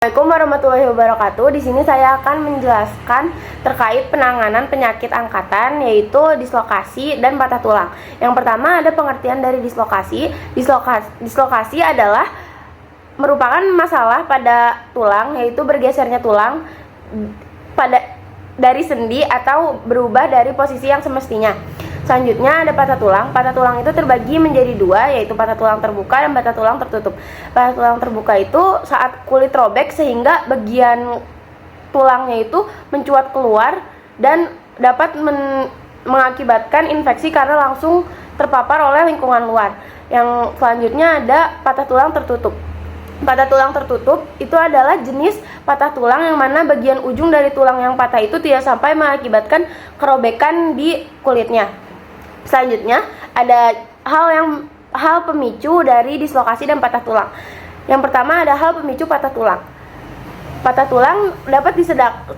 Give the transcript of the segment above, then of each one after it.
Assalamualaikum warahmatullahi wabarakatuh. Di sini saya akan menjelaskan terkait penanganan penyakit angkatan, yaitu dislokasi dan patah tulang. Yang pertama ada pengertian dari dislokasi. Dislokasi adalah merupakan masalah pada tulang, yaitu bergesernya tulang dari sendi atau berubah dari posisi yang semestinya. Selanjutnya ada patah tulang. Patah tulang itu terbagi menjadi dua, yaitu patah tulang terbuka dan patah tulang tertutup. Patah tulang terbuka itu saat kulit robek sehingga bagian tulangnya itu mencuat keluar dan dapat mengakibatkan infeksi karena langsung terpapar oleh lingkungan luar. Yang selanjutnya ada patah tulang tertutup. Patah tulang tertutup itu adalah jenis patah tulang yang mana bagian ujung dari tulang yang patah itu tidak sampai mengakibatkan kerobekan di kulitnya. Selanjutnya ada hal pemicu dari dislokasi dan patah tulang. Yang pertama ada hal pemicu patah tulang. Patah tulang dapat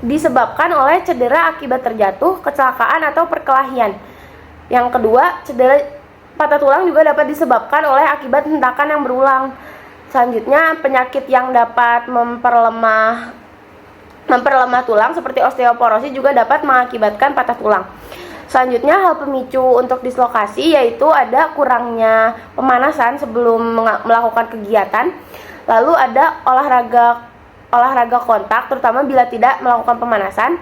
disebabkan oleh cedera akibat terjatuh, kecelakaan atau perkelahian. Yang kedua, patah tulang juga dapat disebabkan oleh akibat hentakan yang berulang. Selanjutnya, penyakit yang dapat memperlemah tulang seperti osteoporosis juga dapat mengakibatkan patah tulang. Selanjutnya, hal pemicu untuk dislokasi yaitu ada kurangnya pemanasan sebelum melakukan kegiatan. Lalu ada olahraga kontak terutama bila tidak melakukan pemanasan.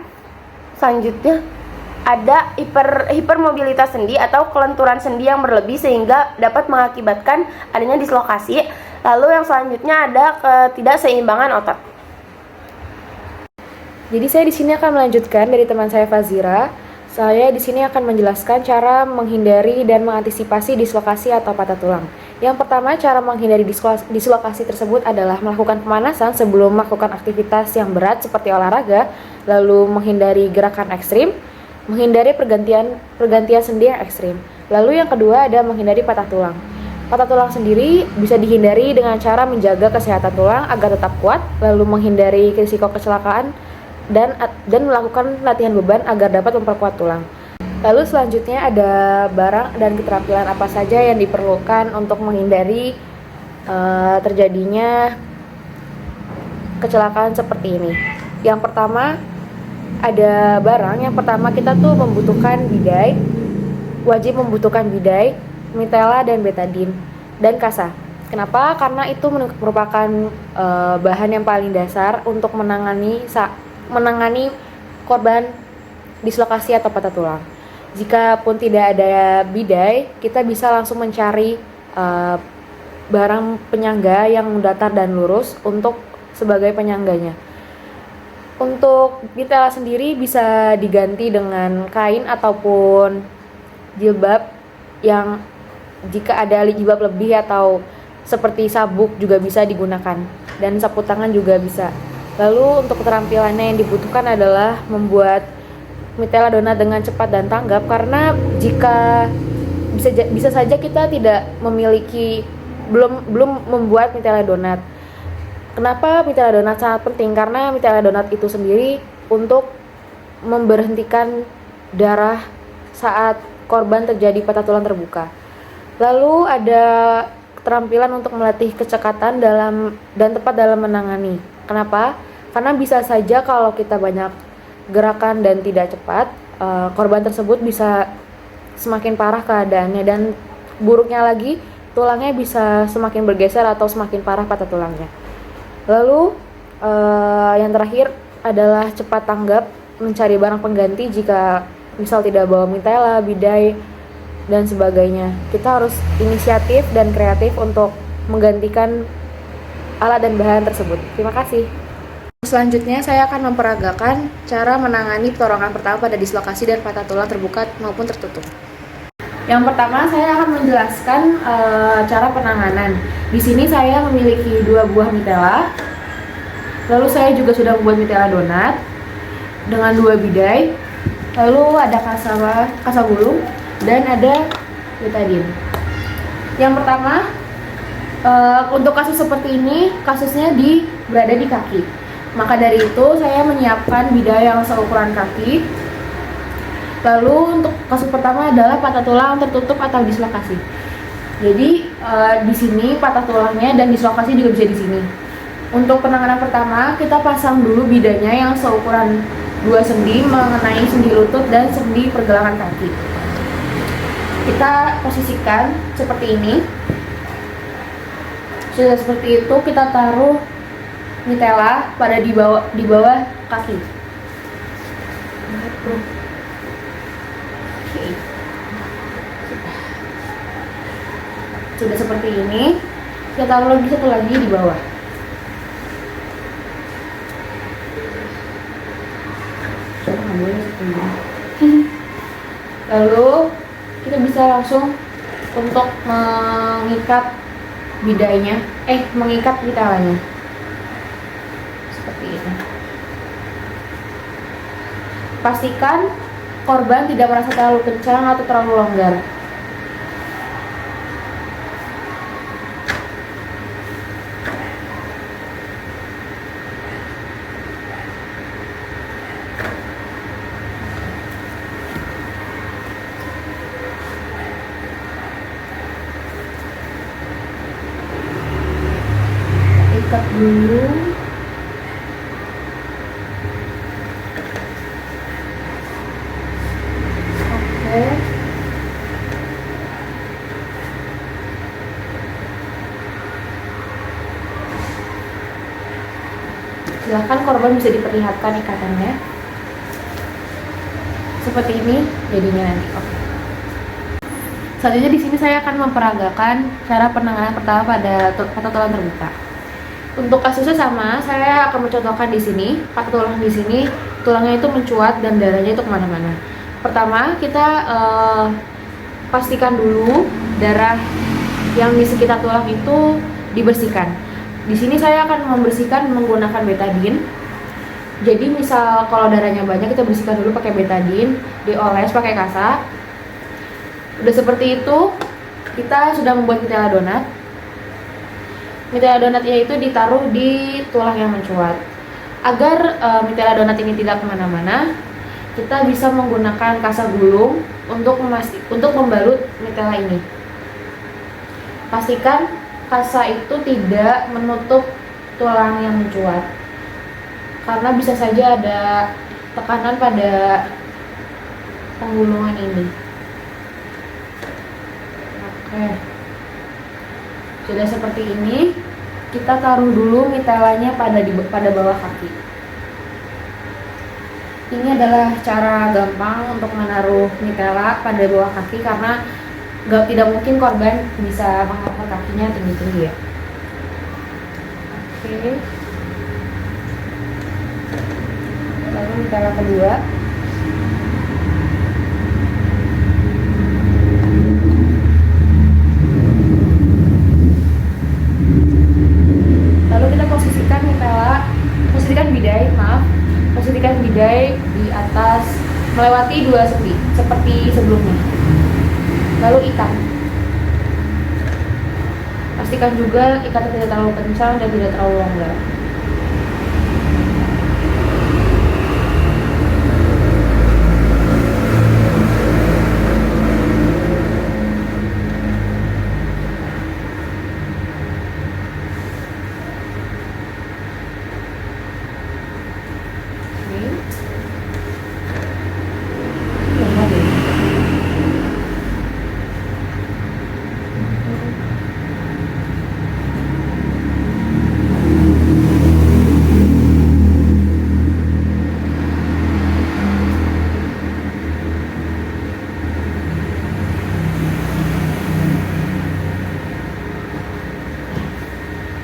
Selanjutnya, ada hipermobilitas sendi atau kelenturan sendi yang berlebih sehingga dapat mengakibatkan adanya dislokasi. Lalu yang selanjutnya ada ketidakseimbangan otot. Jadi saya di sini akan melanjutkan dari teman saya Fazira. Saya di sini akan menjelaskan cara menghindari dan mengantisipasi dislokasi atau patah tulang. Yang pertama, cara menghindari dislokasi tersebut adalah melakukan pemanasan sebelum melakukan aktivitas yang berat seperti olahraga, lalu menghindari gerakan ekstrim, menghindari pergantian sendi yang ekstrim. Lalu yang kedua ada menghindari patah tulang. Patah tulang sendiri bisa dihindari dengan cara menjaga kesehatan tulang agar tetap kuat, lalu menghindari risiko kecelakaan dan melakukan latihan beban agar dapat memperkuat tulang. Lalu selanjutnya ada barang dan keterampilan apa saja yang diperlukan untuk menghindari terjadinya kecelakaan seperti ini. Yang pertama ada barang. Yang pertama kita tuh membutuhkan bidai, wajib membutuhkan bidai, mitela dan betadine dan kasa. Kenapa? Karena itu merupakan bahan yang paling dasar untuk menangani korban dislokasi atau patah tulang. Jika pun tidak ada bidai, kita bisa langsung mencari barang penyangga yang datar dan lurus untuk sebagai penyangganya. Untuk mitela sendiri bisa diganti dengan kain ataupun jilbab, yang jika ada jilbab lebih atau seperti sabuk juga bisa digunakan, dan sapu tangan juga bisa. Lalu untuk keterampilannya yang dibutuhkan adalah membuat mitela donat dengan cepat dan tanggap, karena jika bisa saja kita tidak belum membuat mitela donat. Kenapa mitela donat sangat penting? Karena mitela donat itu sendiri untuk memberhentikan darah saat korban terjadi patah tulang terbuka. Lalu ada keterampilan untuk melatih kecekatan dan tepat dalam menangani. Kenapa? Karena bisa saja kalau kita banyak gerakan dan tidak cepat, korban tersebut bisa semakin parah keadaannya, dan buruknya lagi tulangnya bisa semakin bergeser atau semakin parah patah tulangnya. Lalu yang terakhir adalah cepat tanggap, mencari barang pengganti jika misal tidak bawa mitela, bidai, dan sebagainya. Kita harus inisiatif dan kreatif untuk menggantikan alat dan bahan tersebut. Terima kasih. Selanjutnya saya akan memperagakan cara menangani pertolongan pertama pada dislokasi dan patah tulang terbuka maupun tertutup. Yang pertama saya akan menjelaskan cara penanganan. Di sini saya memiliki 2 buah mitela. Lalu saya juga sudah membuat mitela donat dengan 2 bidai. Lalu ada kasa gulung dan ada betadine. Yang pertama, untuk kasus seperti ini, kasusnya berada di kaki. Maka dari itu saya menyiapkan bidai yang seukuran kaki. Lalu untuk kasus pertama adalah patah tulang tertutup atau dislokasi. Jadi di sini patah tulangnya dan dislokasi juga bisa di sini. Untuk penanganan pertama, kita pasang dulu bidanya yang seukuran 2 sendi mengenai sendi lutut dan sendi pergelangan kaki. Kita posisikan seperti ini. Sudah seperti itu, kita taruh mitela pada di bawah kaki. Oke. Sudah seperti ini, kita taruh lagi satu lagi di bawah. Lalu kita bisa langsung untuk mengikat bidainya, mengikat mitelanya seperti ini. Pastikan korban tidak merasa terlalu kencang atau terlalu longgar. Ikat dulu. Oke. Silakan korban bisa diperlihatkan ikatannya. Seperti ini jadinya nanti. Oke. Selanjutnya di sini saya akan memperagakan cara penanganan pertama pada patah tulang terbuka. Untuk kasusnya sama, saya akan mencontohkan di sini patah tulang di sini tulangnya itu mencuat dan darahnya itu kemana-mana. Pertama kita pastikan dulu darah yang di sekitar tulang itu dibersihkan. Di sini saya akan membersihkan menggunakan betadine. Jadi misal kalau darahnya banyak kita bersihkan dulu pakai betadine, dioles pakai kasa. Udah seperti itu, kita sudah membuat mitela donat. Mitela donatnya itu ditaruh di tulang yang mencuat. Agar mitela donat ini tidak kemana-mana, kita bisa menggunakan kasa gulung untuk membalut mitela ini. Pastikan kasa itu tidak menutup tulang yang mencuat, karena bisa saja ada tekanan pada penggulungan ini. Oke, sudah seperti ini, kita taruh dulu mitelanya pada bawah kaki. Ini adalah cara gampang untuk menaruh mitela pada bawah kaki karena tidak mungkin korban bisa mengangkat kakinya tinggi-tinggi ya. Oke. Lalu mitela kedua. Lalu kita posisikan bidai di atas melewati 2 sendi seperti sebelumnya. Lalu ikat. Pastikan juga ikatnya tidak terlalu kencang dan tidak terlalu longgar.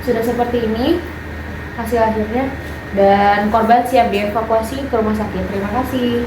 Sudah seperti ini hasil akhirnya dan korban siap dievakuasi ke rumah sakit. Terima kasih.